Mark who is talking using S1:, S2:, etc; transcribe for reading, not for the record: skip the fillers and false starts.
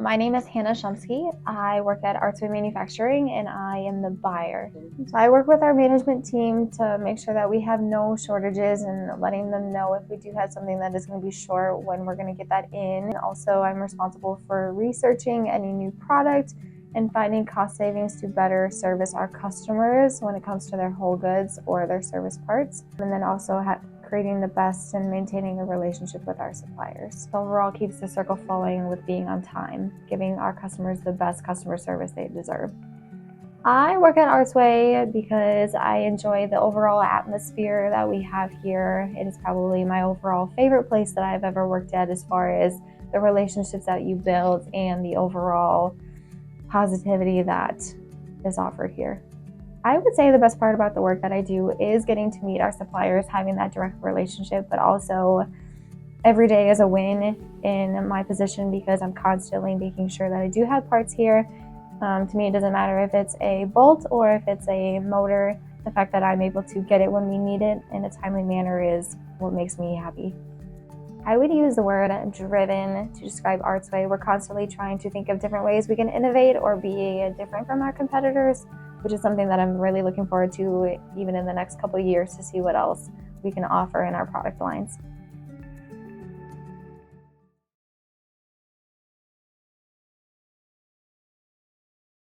S1: My name is Hannah Shumski. I work at Artsway Manufacturing and I am the buyer. So I work with our management team to make sure that we have no shortages and letting them know if we do have something that is going to be short, when we're going to get that in. Also, I'm responsible for researching any new product and finding cost savings to better service our customers when it comes to their whole goods or their service parts. And then also creating the best and maintaining a relationship with our suppliers. Overall, keeps the circle flowing with being on time, giving our customers the best customer service they deserve. I work at Artsway because I enjoy the overall atmosphere that we have here. It is probably my overall favorite place that I've ever worked at, as far as the relationships that you build and the overall positivity that is offered here. I would say the best part about the work that I do is getting to meet our suppliers, having that direct relationship, but also every day is a win in my position because I'm constantly making sure that I do have parts here. To me, it doesn't matter if it's a bolt or if it's a motor. The fact that I'm able to get it when we need it in a timely manner is what makes me happy. I would use the word driven to describe Artsway. We're constantly trying to think of different ways we can innovate or be different from our competitors, which is something that I'm really looking forward to even in the next couple of years, to see what else we can offer in our product lines.